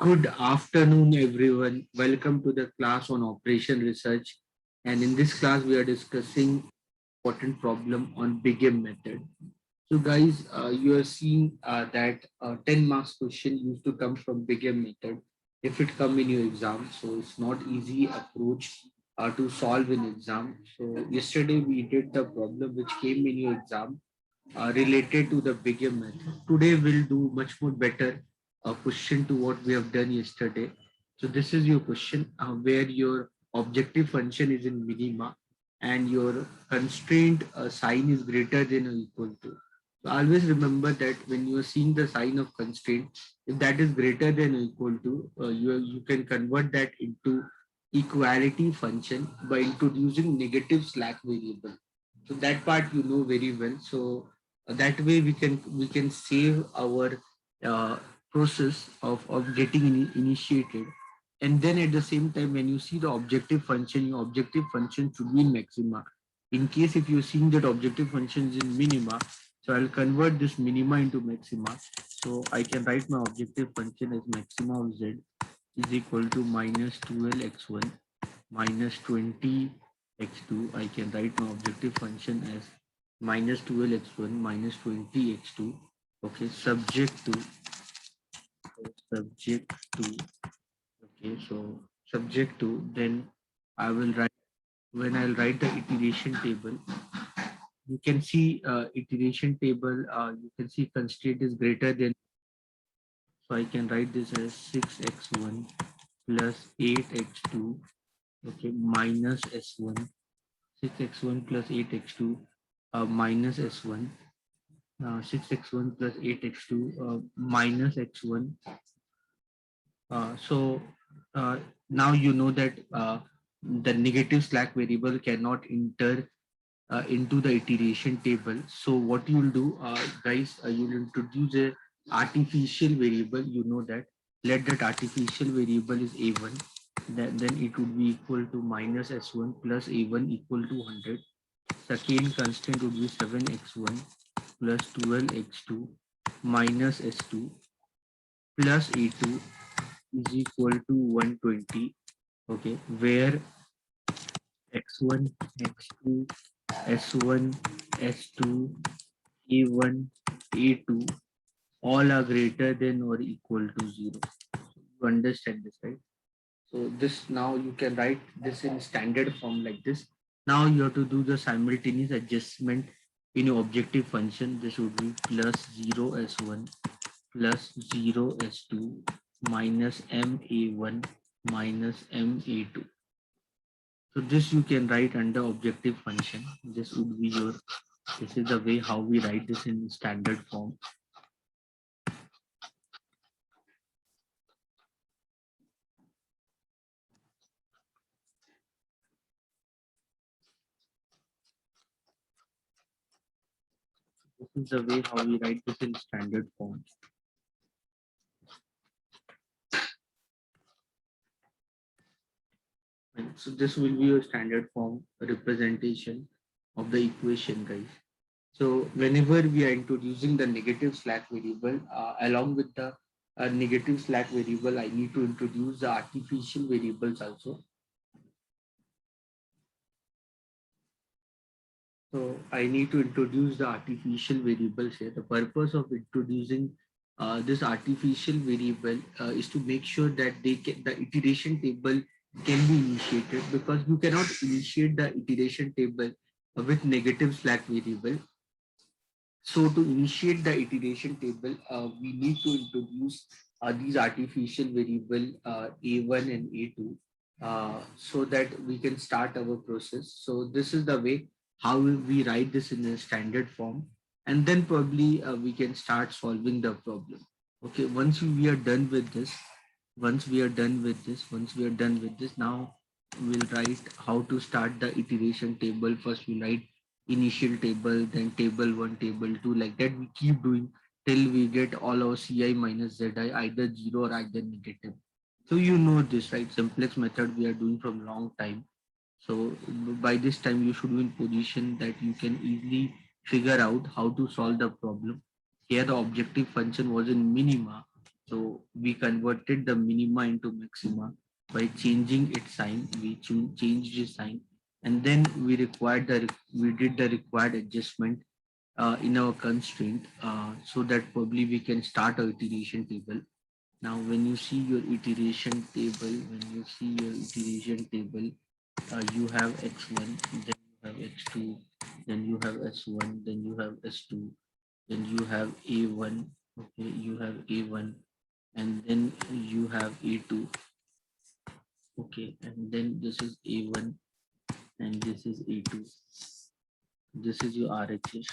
Good afternoon, everyone. Welcome to the class on operation research. And in this class, we are discussing important problem on BIGAM method. So, guys, you are seeing that 10 marks question used to come from BIGAM method if it come in your exam. So, it's not easy approach to solve in exam. So, yesterday we did the problem which came in your exam related to the bigger method. Today we'll do much more better question to what we have done yesterday. So this is your question where your objective function is in minima and your constraint sign is greater than or equal to. So always remember that when you are seeing the sign of constraint, if that is greater than or equal to, you can convert that into equality function by introducing negative slack variable. So that part you know very well. So that way we can save our uh, process of getting initiated, and then at the same time when you see the objective function, your objective function should be in maxima. In case if you're seeing that objective function is in minima, so I'll convert this minima into maxima. So I can write my objective function as maxima of z is equal to minus 12x1 minus 20 x2. I can write my objective function as minus 12x1 minus 20 x2. Okay, subject to okay, so subject to, then I will write, when I'll write the iteration table, you can see iteration table, you can see constraint is greater than, so I can write this as 6x1 plus 8x2, okay, minus s1, 6x1 plus 8x2 minus s1, 6x1 plus 8x2 minus x1. So now you know that the negative slack variable cannot enter into the iteration table. So what you will do, guys, you'll introduce a artificial variable. You know that. Let that artificial variable is a1. Then it would be equal to minus s1 plus a1 equal to 100. Second constant would be 7x1 plus 12x2 minus s2 plus a2 is equal to 120. Okay, where x1, x2, s1, s2, a1, a2 all are greater than or equal to 0. You understand this, right? So this, now you can write this in standard form like this. Now you have to do the simultaneous adjustment in your objective function. This would be plus 0 s1 plus 0 s2 minus ma1 minus ma2. So this you can write under objective function. This would be your, this is the way how we write this in standard form. This is the way how we write this in standard form. And so this will be your standard form representation of the equation, guys. So whenever we are introducing the negative slack variable, along with the negative slack variable, I need to introduce the artificial variables also. So I need to introduce the artificial variables here. The purpose of introducing this artificial variable is to make sure that the iteration table can be initiated, because you cannot initiate the iteration table with negative slack variable. So to initiate the iteration table, we need to introduce these artificial variable A1 and A2 so that we can start our process. So this is the way how we write this in a standard form, and then probably we can start solving the problem. Okay, we are done with this, once we are done with this, now we'll write how to start the iteration table. First we write initial table, then table 1, table 2, like that we keep doing till we get all our ci minus zi either 0 or either negative. So you know this, right? Simplex method we are doing from long time. So by this time you should be in position that you can easily figure out how to solve the problem. Here the objective function was in minima, So we converted the minima into maxima by changing its sign. We changed its sign, and then we did the required adjustment in our constraint, so that probably we can start our iteration table. Now, when you see your iteration table, you have x1, then you have x2, then you have s1, then you have s2, then you have a1. Okay, you have a1, and then you have a2. Okay, and then this is a1, and this is a2. This is your RHS.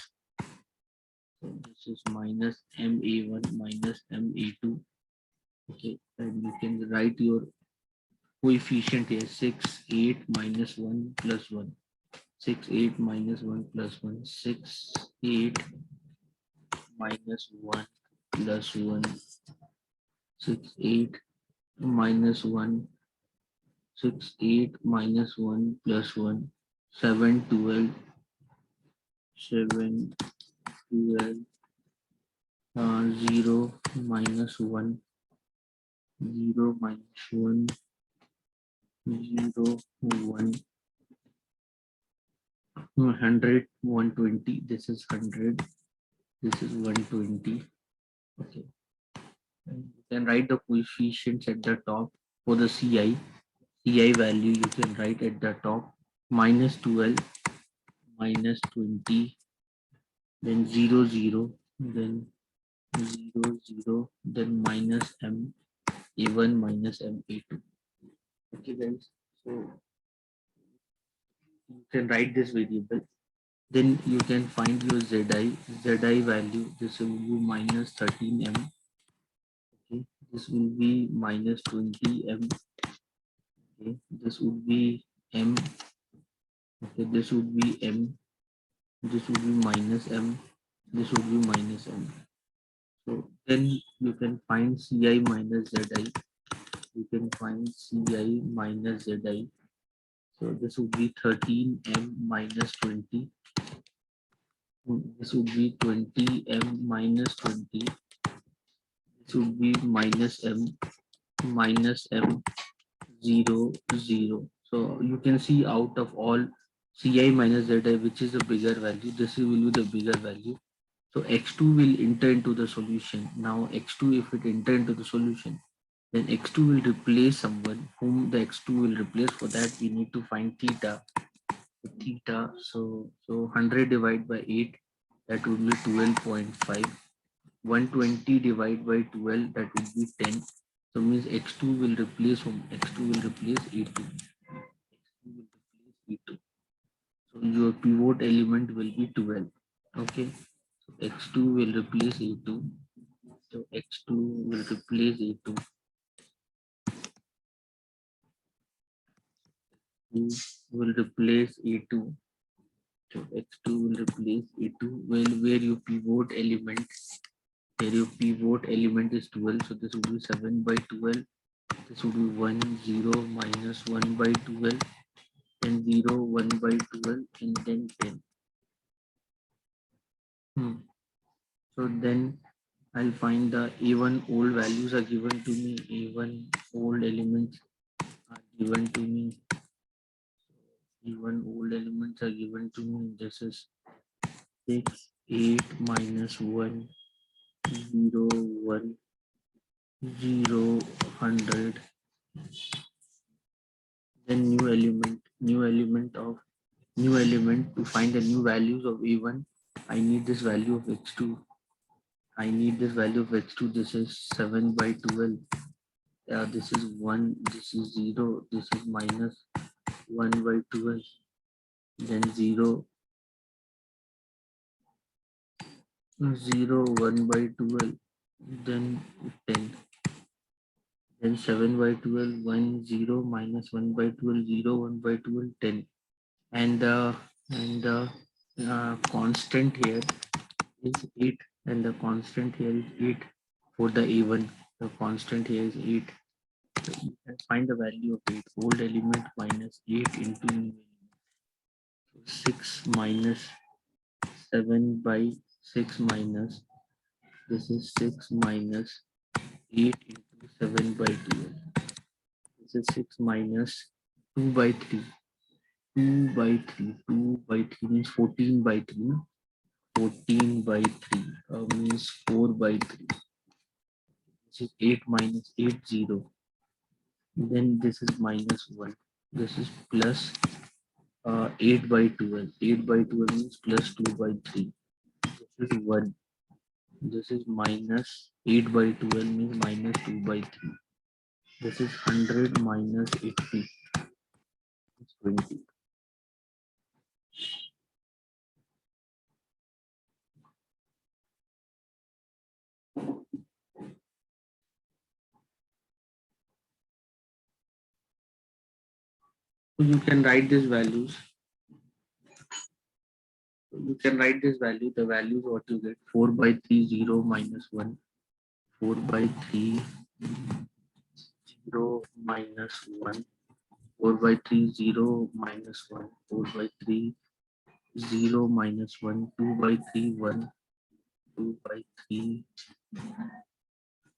So this is minus ma1 minus ma2. Okay, and you can write your coefficient here: 6, 8 minus 1 plus 1. 6, 8 minus 1 plus 1. 6, 8 minus 1 plus 1. 6, 8 minus 1. 6, 8 minus 1 plus 1. 7, 12. 7, 12. 0 minus 1. 0 minus 1. 0, 1. 100, 120. This is 100. This is 120. Okay. And you can write the coefficients at the top for the CI value. You can write at the top: minus 12, minus 20, then 0, 0, then 0, 0, then minus M A1 minus M A2. Okay, guys. So you can write this variable. Then you can find your ZI value. This will be minus 13M. Okay, this will be minus 20M. Okay, this would be M. Okay, this would be M. This would be minus M. This would be minus M. So then you can find Ci minus Zi. You can find Ci minus Zi. So this would be 13M minus 20. This would be 20M minus 20. This would be minus M 0, 0. So you can see out of all Ci minus Zi, which is the bigger value, this will be the bigger value. So x2 will enter into the solution. Now x2, if it enter into the solution, then x2 will replace someone whom the x2 will replace. For that, we need to find theta. So 100 divided by 8, that would be 12.5. 120 divided by 12, that would be 10. So means x2 will replace whom? x2 will replace e2. x2 will replace e2. So your pivot element will be 12. Okay. So x2 will replace a2. So x2 will replace a2. Will replace a2. So x2 will replace a2. Well, where your pivot element, is 12. So this would be 7 by 12. This would be 1, 0 minus 1 by 12. Then 0, 1 by 12, and then 10. So then I'll find the A1 old values are given to me. A1 old elements are given to me. A1 old elements are given to me. This is 6, 8 minus 1, 0, 1, 0, 100. Then new element to find the new values of A1. I need this value of x2. I need this value of x2. This is 7 by 12. This is 1. This is 0. This is minus 1 by 12. Then 0, 0, 1 by 12. Then 10. Then 7 by 12, 1, 0, minus 1 by 12, 0, 1 by 12, 10. And the constant here is 8. And the constant here is 8 for the A1. The constant here is 8. So you can find the value of 8. Old element minus 8 into new element. So 6 minus 7 by 6 minus. This is 6 minus 8 into 7 by 12. This is 6 minus 2 by 3. 2 by 3. 2 by 3 means 14 by 3. No? 14 by 3 means 4 by 3. This is 8 minus 8, 0. Then this is minus 1. This is plus 8 by 12. 8 by 12 means plus 2 by 3. This is 1. This is minus 8 by 12 means minus 2 by 3. This is 100 minus 80. It's 20. So you can write these values. You can write this value. The value is what you get. 4 by 3, 0 minus 1. 4 by 3, 0 minus 1. 4 by 3, 0 minus 1. 4 by 3, 0 minus 1. 2 by 3, 1. 2 by 3,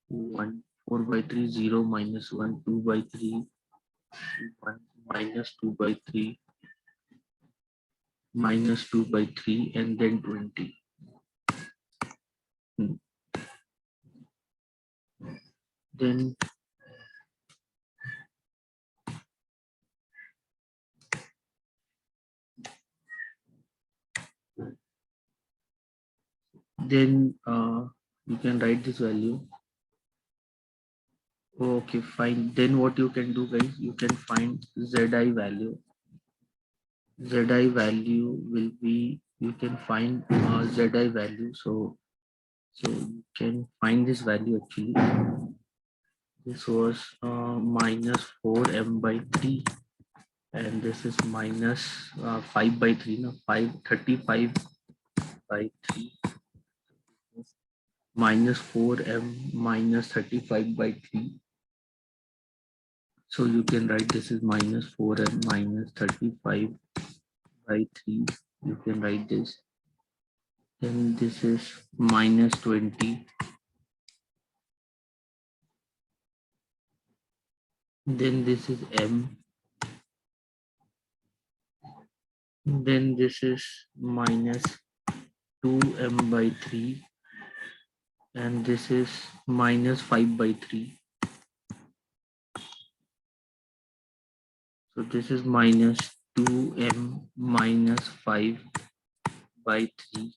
1. 4 by 3, 0 minus 1. 2 by 3, 1 minus 2 by 3, minus 2 by 3, and then 20. Then you can write this value. Okay, fine. Then what you can do, guys, you can find zi value. Zi value will be, you can find zi value. So you can find this value actually. This was minus 4m by 3, and this is minus 5 by 3. No, 35 by 3 minus 4m minus 35 by 3. So you can write this is minus 4m minus 35 by 3. You can write this. Then this is minus 20. Then this is m. Then this is minus 2m by 3. And this is minus 5 by 3. So this is minus 2m minus 5 by 3.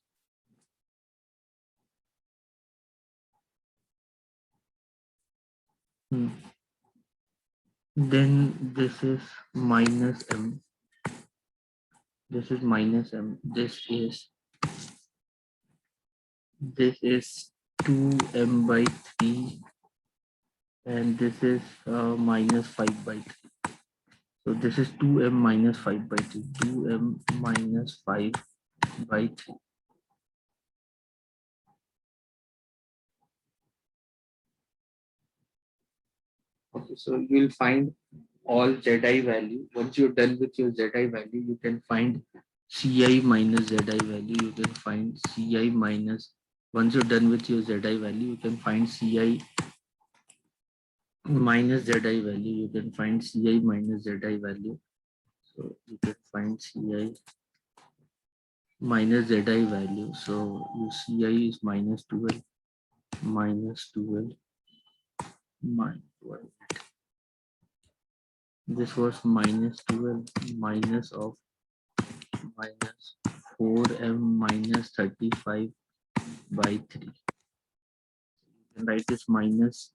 Then this is minus m. This is minus m. This is 2m by 3, and this is minus 5 by 3. So this is 2m minus 5 by 3. 2m minus 5 by 3. Okay, so you will find all zi value. Once you're done with your zi value, you can find ci minus zi value. You can find ci minus. Once you're done with your zi value, you can find ci minus zi value. You can find ci minus zi value. So you can find ci minus zi value. So your ci is minus 12, minus 12, minus 12. This was minus 12 minus of minus 4m minus 35 by 3. You can write this minus.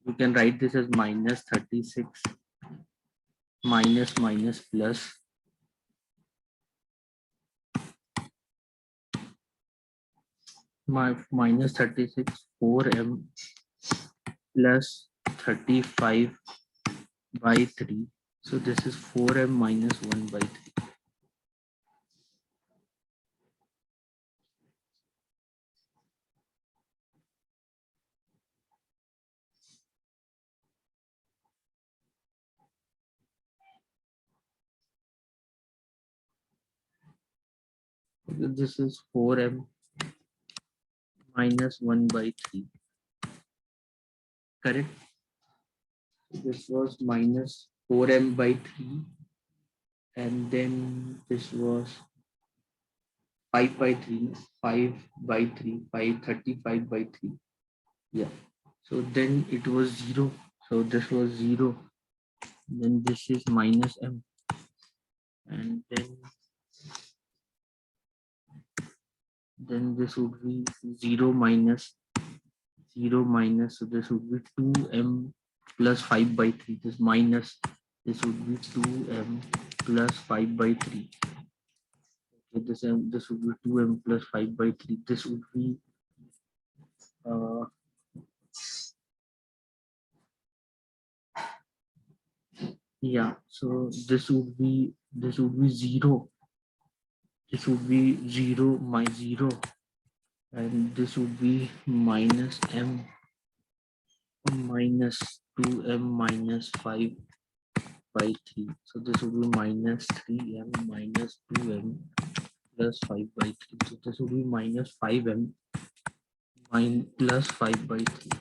You can write this as minus 36 minus minus plus minus 36 4m plus 35 by 3. So this is 4m minus 1 by 3. This is 4m minus 1 by 3. Correct? This was minus 4m by 3, and then this was 5 by 3, 5 by 3, 535 by 3. Yeah. So then it was 0. So this was 0. Then this is minus m. And then this would be 0 minus 0 minus. So this would be 2m plus 5 by 3. This minus, this would be 2m plus 5 by 3. Okay, this would be 2m plus 5 by 3. This would be uh, yeah, so this would be 0. This would be 0 my 0, and this would be minus m minus 2m minus 5 by 3. So this would be minus 3m minus 2m plus 5 by 3. So this would be minus 5m plus 5 by 3.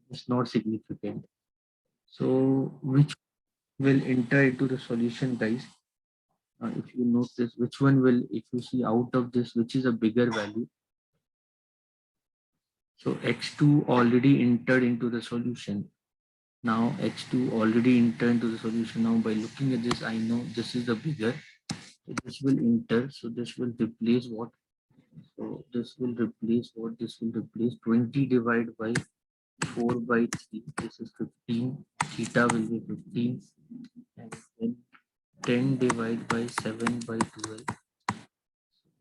It's not significant. So which will enter into the solution, guys? If you notice, which one will, if you see out of this, which is a bigger value? So x2 already entered into the solution. Now x2 already entered into the solution. Now by looking at this, I know this is the bigger. So this will enter. So this will replace what? So this will replace what? This will replace 20 divided by 4 by 3. This is 15. Theta will be 15. And then 10 divided by 7 by 12.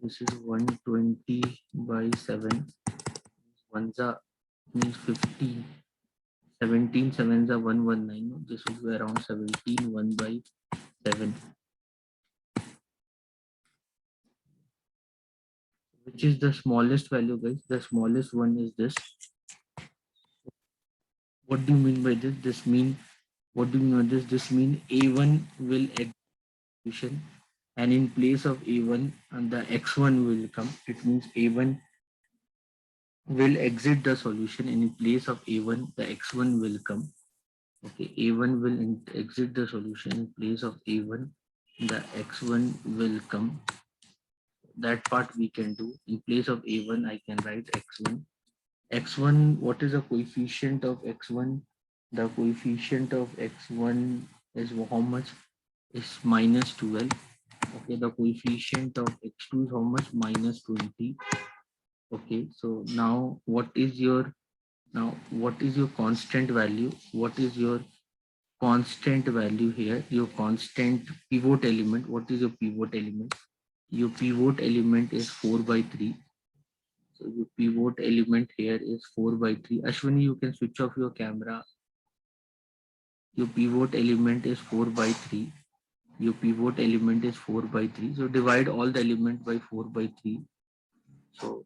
This is 120 by 7. One's means 15. 17 sevens are 119. This will be around 17, 1 by 7. Which is the smallest value, guys? The smallest one is this. What do you mean by this? What do you mean by this? This means A1 will execution, and in place of A1 and the X1 will come. It means A1 will exit the solution, and in place of A1 the X1 will come. Okay, A1 will exit the solution, in place of A1 the X1 will come. That part we can do. In place of A1 I can write X1. X1, what is the coefficient of X1? The coefficient of X1 is how much? Is minus 12. Okay, the coefficient of X2 is how much? Minus 20. Okay, so now what is your constant value? What is your constant value here? Your constant pivot element. What is your pivot element? Your pivot element is 4 by 3. So your pivot element here is 4 by 3. Ashwini, you can switch off your camera. Your pivot element is 4 by 3. Your pivot element is 4 by 3. So divide all the element by 4 by 3. So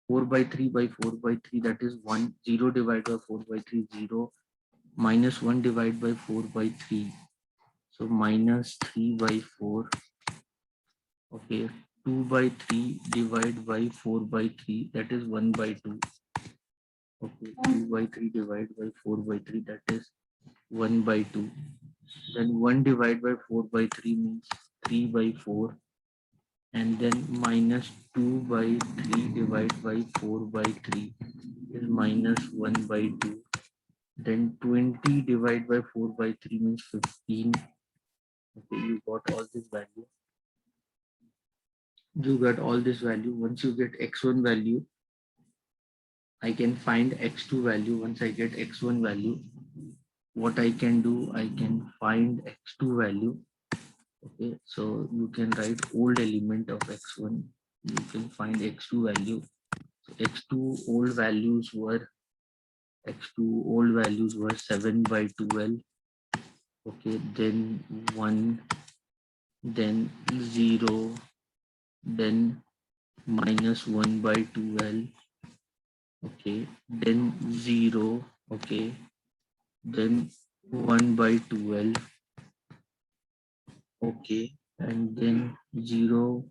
4 by 3 by 4 by 3, that is 1. 0 divided by 4 by 3, 0. Minus 1 divided by 4 by 3. So minus 3 by 4. Okay. 2 by 3 divided by 4 by 3, that is 1 by 2. Okay. 2 by 3 divided by 4 by 3, that is 1 by 2. Then 1 divided by 4 by 3 means 3 by 4. And then minus 2 by 3 divided by 4 by 3 is minus 1 by 2. Then 20 divided by 4 by 3 means 15. Okay, you got all this value. You got all this value. Once you get x1 value, I can find x2 value. Once I get x1 value, what I can do, I can find x2 value. Okay, so you can write old element of x1. You can find x2 value. So x2 old values were 7 by 12. Okay, then 1, then 0, then minus 1 by 12. Okay, then 0. Okay, then 1 by 12. Okay, and then 0,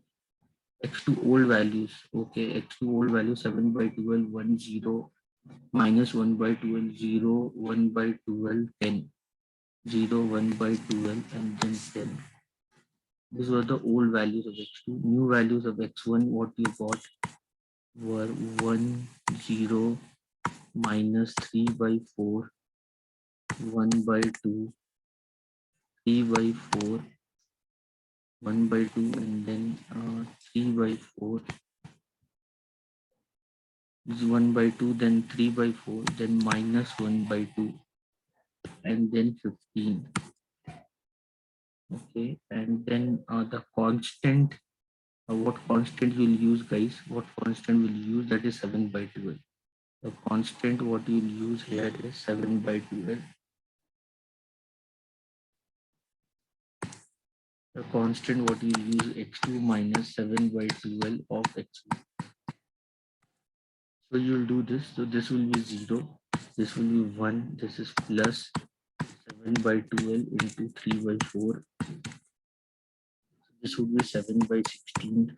x2 old values. Okay, x2 old value 7 by 12, 1 0, minus 1 by 12, 0, 1 by 12, 10, 0, 1 by 12, and then 10. These were the old values of x2. New values of x1, what you got were 1, 0, minus 3 by 4, 1 by 2, 3 by 4, 1 by 2, and then 3 by 4. This is 1 by 2, then 3 by 4, then minus 1 by 2, and then 15. Okay, and then the constant, what constant you'll use, guys? What constant will you use? That is 7 by 12. The constant what you'll use here is 7 by 12. The constant what you use x2 minus 7 by 12 of x2. So you'll do this. So this will be 0. This will be 1. This is plus 7 by 12 into 3 by 4. This would be 7 by 16.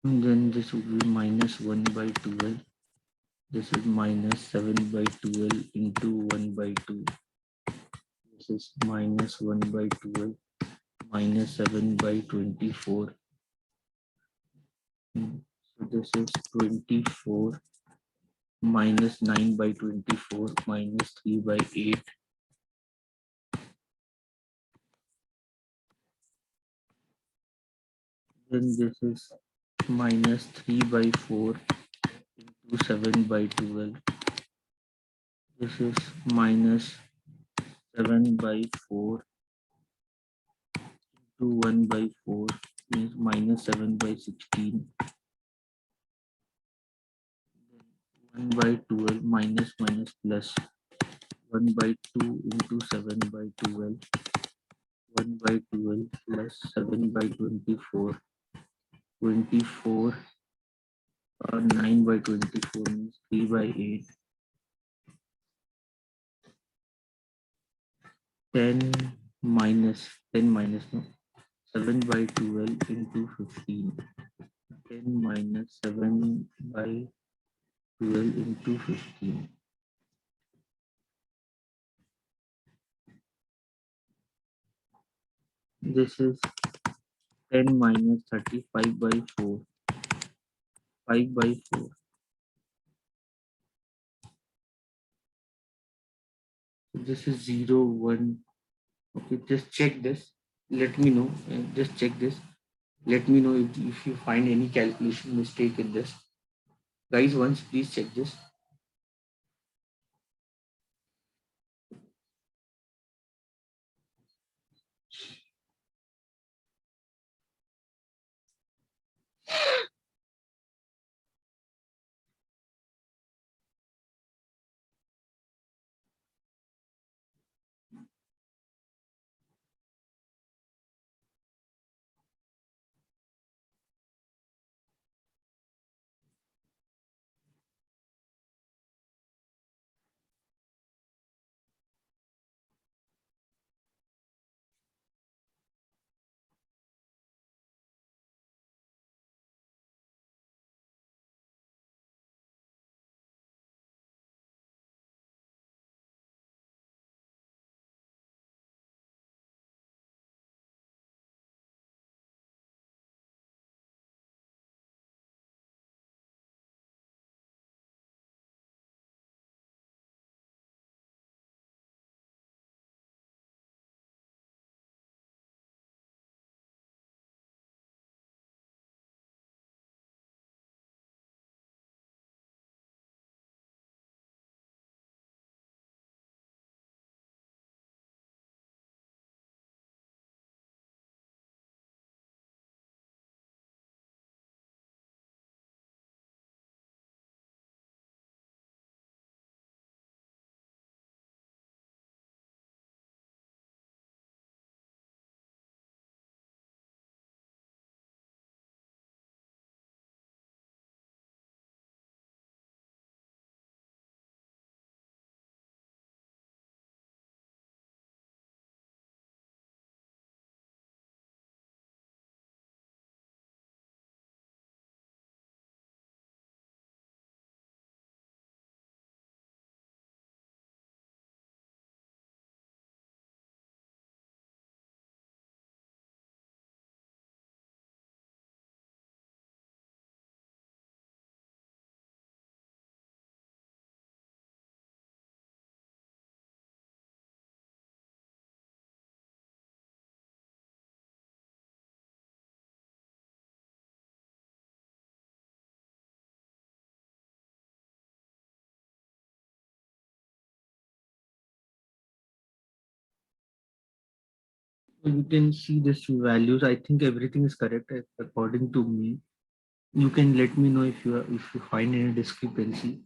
And then this would be minus 1 by 12. This is minus 7 by 12 into 1 by 2. This is minus 1 by 12 minus 7 by 24. So this is 24 minus 9 by 24 minus 3 by 8. Then this is minus 3 by 4 into 7 by 12. This is minus 7 by 4 to 1 by 4 means minus 7 by 16. 1 by 12 minus minus plus 1 by 2 into 7 by 12. 1 by 12 plus 7 by 24. 24 9 by 24 means 3 by 8. 10 minus 10 minus no 7 by 12 into 15. 10 minus 7 by 12 into 15. This is 10 minus 35 by 4. 5 by 4. So this is 0, 1. Okay, just check this. Let me know. Just check this. Let me know if you find any calculation mistake in this. Guys, once please check this. So you can see these two values. I think everything is correct according to me. You can let me know if you find any discrepancy.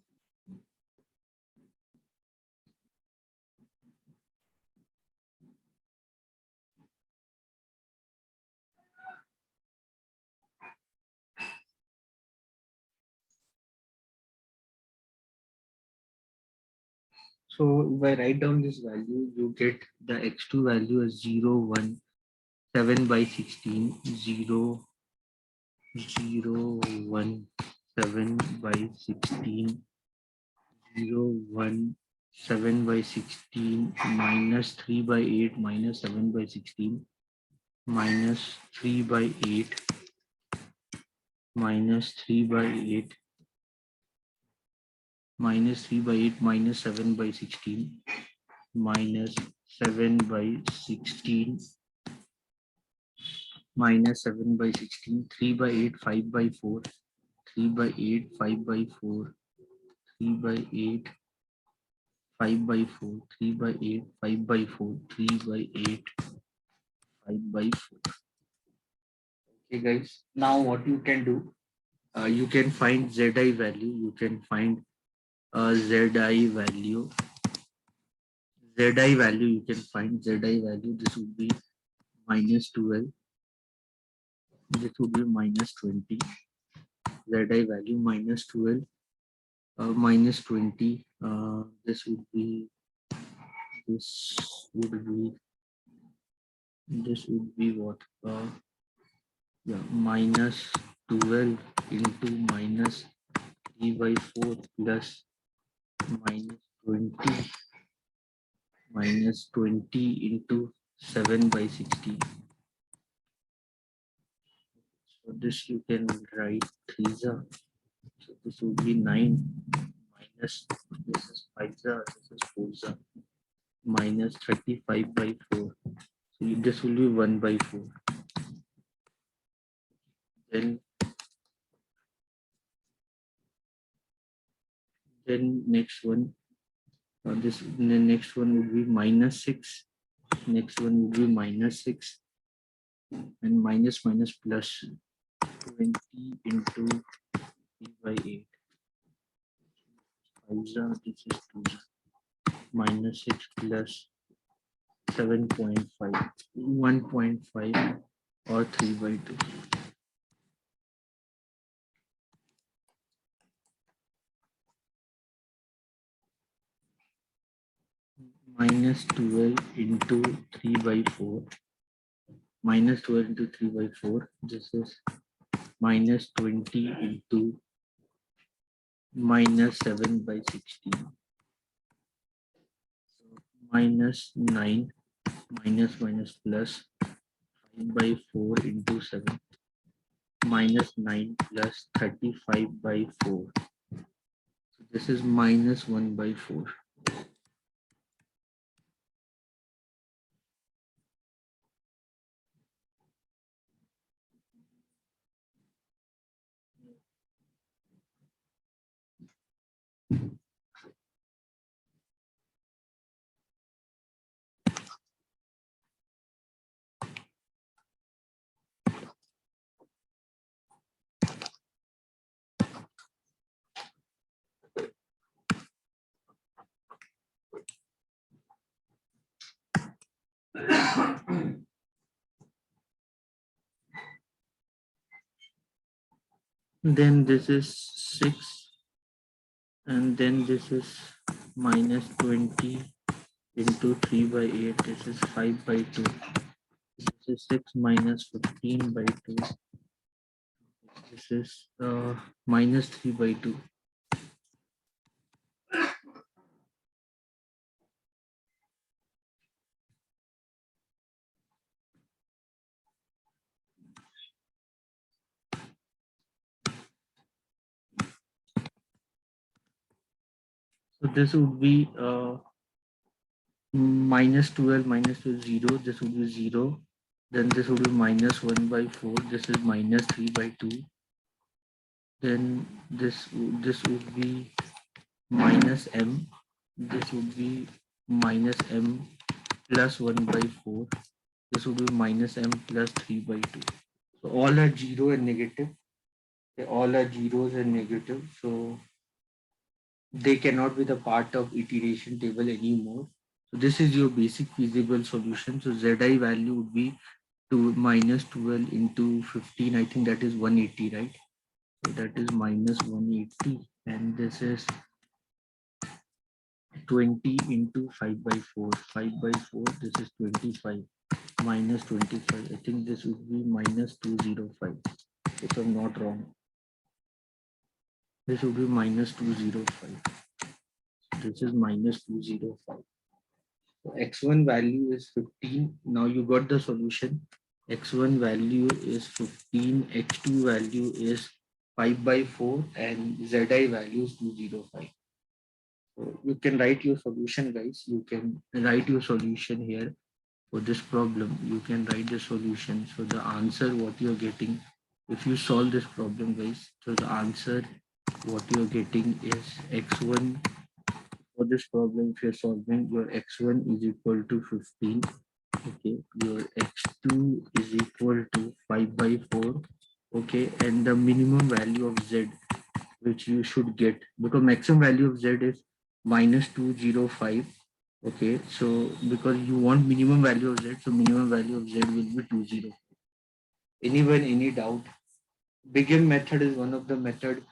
So if I write down this value, you get the x2 value as 0, 1, 7 by 16, 0, 0, 1, 7 by 16, 0, 1, 7 by 16, minus 3 by 8, minus 7 by 16, minus 3 by 8, minus 3 by 8, minus 3 by 8, minus 7 by 16, minus 7 by 16, minus 7 by 16, 3 by 8, 5 by 4, 3 by 8, 5 by 4, 3 by 8, 5 by 4, 3 by 8, 5 by 4, 3 by 8, 5 by 4. Okay, guys. Now what you can do, you can find Zi value. You can find Zi value. Zi value, you can find Zi value. This would be minus 12. This would be minus 20. Zi value minus 12, minus 20. This would be this would be this would be what? Yeah, minus 12 into minus 3 by 4 plus minus 20 minus 20 into 7 by 16. So this you can write 3. So this would be 9 minus this is 5. This is 4 minus 35 by 4. So this will be 1 by 4. Then next one, the next one would be minus 6. Next one would be minus 6 and minus minus plus 20 into 3 by 8. 5, this is 2, minus 6 plus 7.5, 1.5 or 3 by 2. Minus 12 into 3 by 4. Minus 12 into 3 by 4. This is minus 20 into minus 7 by 16. So minus 9 minus minus plus 5 by 4 into 7 minus 9 plus 35 by 4. So this is minus 1 by 4. Then this is 6 and then this is minus 20 into 3 by 8. This is 5 by 2. This is 6 minus 15 by 2. This is minus 3 by 2. So this would be minus 12 minus 2 0. This would be 0. Then this would be minus 1 by 4. This is minus 3 by 2. Then this would be minus m. This would be minus m plus 1 by 4. This would be minus m plus 3 by 2. So all are 0 and negative. They all are zeros and negative. So they cannot be the part of iteration table anymore. So this is your basic feasible solution. So Zi value would be to minus 12 into 15. I think that is 180, right? So that is minus 180. And this is 20 into 5 by 4. 5 by 4, this is 25 minus 25. I think this would be minus 205. If I'm not wrong, this would be minus 205. This is minus 205. So x1 value is 15. Now you got the solution. X1 value is 15, x2 value is 5 by 4, and Zi value is 205. So you can write your solution, guys. You can write your solution here for this problem. You can write the solution. So the answer, what you're getting, if you solve this problem, guys, so the answer, what you're getting is x1 for this problem. If you're solving, your x1 is equal to 15. Okay, your x2 is equal to 5 by 4. Okay, and the minimum value of z which you should get, because maximum value of z is minus 205. Okay, so because you want minimum value of z, so minimum value of z will be 20. Anyone, any doubt? Big M method is one of the method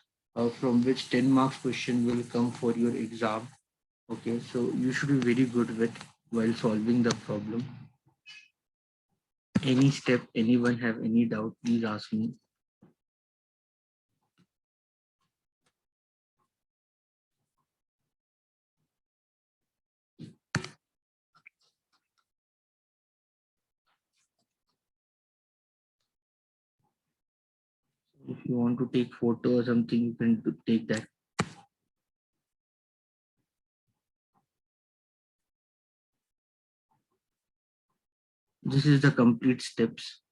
from which 10 marks question will come for your exam. Okay, so you should be very good with while solving the problem. Any step, anyone have any doubt, please ask me. If you want to take photo or something, you can take that. This is the complete steps.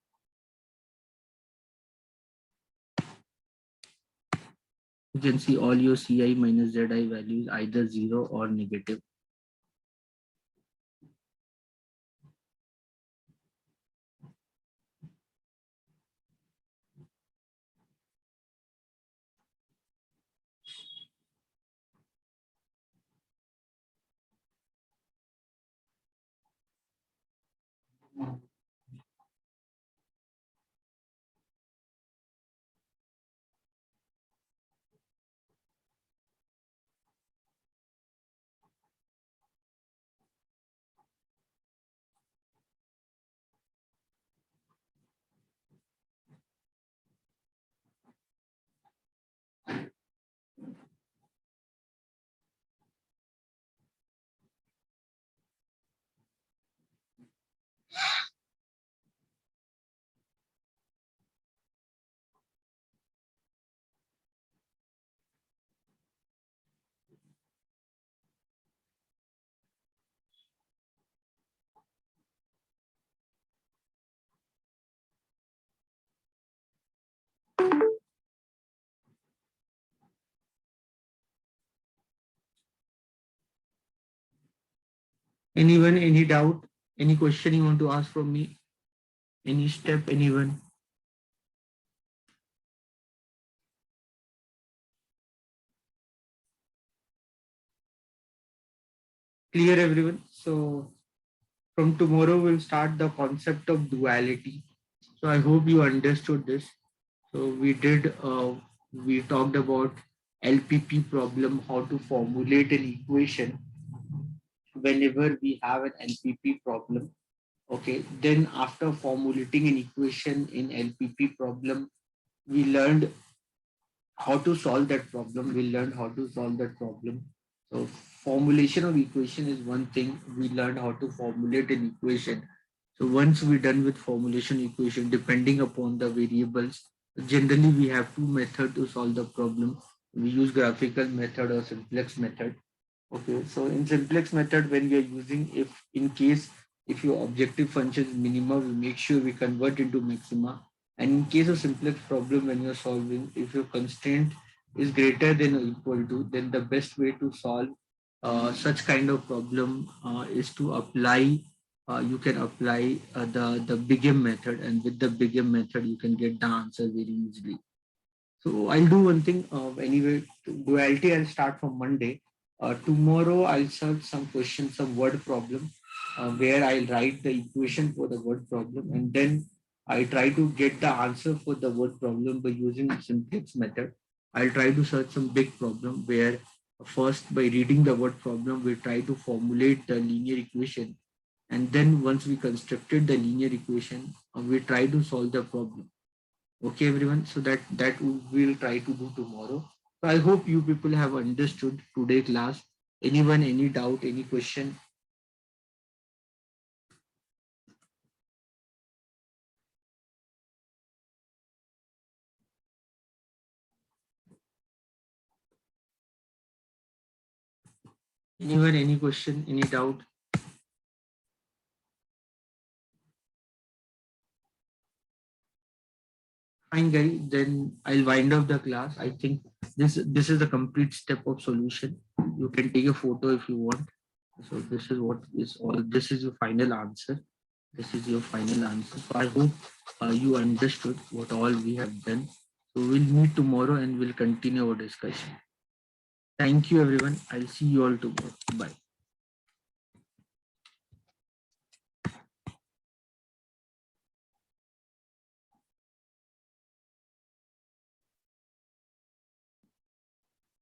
You can see all your Ci minus Zi values either 0 or negative. Anyone, any doubt, any question you want to ask from me? Any step, anyone? Clear, everyone? So from tomorrow, we'll start the concept of duality. So I hope you understood this. So we talked about LPP problem, how to formulate an equation whenever we have an LPP problem. Okay, then after formulating an equation in LPP problem, we learned how to solve that problem. We learned how to solve that problem. So formulation of equation is one thing. We learned how to formulate an equation. So once we're done with formulation equation, depending upon the variables, generally we have two methods to solve the problem. We use graphical method or simplex method. Okay, so in simplex method, when we are using, if in case if your objective function is minima, we make sure we convert into maxima. And in case of simplex problem, when you're solving, if your constraint is greater than or equal to, then the best way to solve such kind of problem is to apply you can apply the BIGIM method, and with the BIGIM method, you can get the answer very easily. So I'll do one thing. Anyway, duality I'll start from Monday. Tomorrow I'll search some questions, some word problem, where I'll write the equation for the word problem, and then I try to get the answer for the word problem by using simplex method. I'll try to search some big problem where first by reading the word problem we try to formulate the linear equation, and then once we constructed the linear equation, we try to solve the problem. Okay, everyone. So that we'll try to do tomorrow. So I hope you people have understood today class. Anyone, any doubt, any question? Anyone, any question, any doubt? Fine, guys. Then I'll wind up the class. I think this is the complete step of solution. You can take a photo if you want. So this is what is all. This is your final answer. This is your final answer. So I hope you understood what all we have done. So we'll meet tomorrow and we'll continue our discussion. Thank you, everyone. I'll see you all tomorrow. Bye.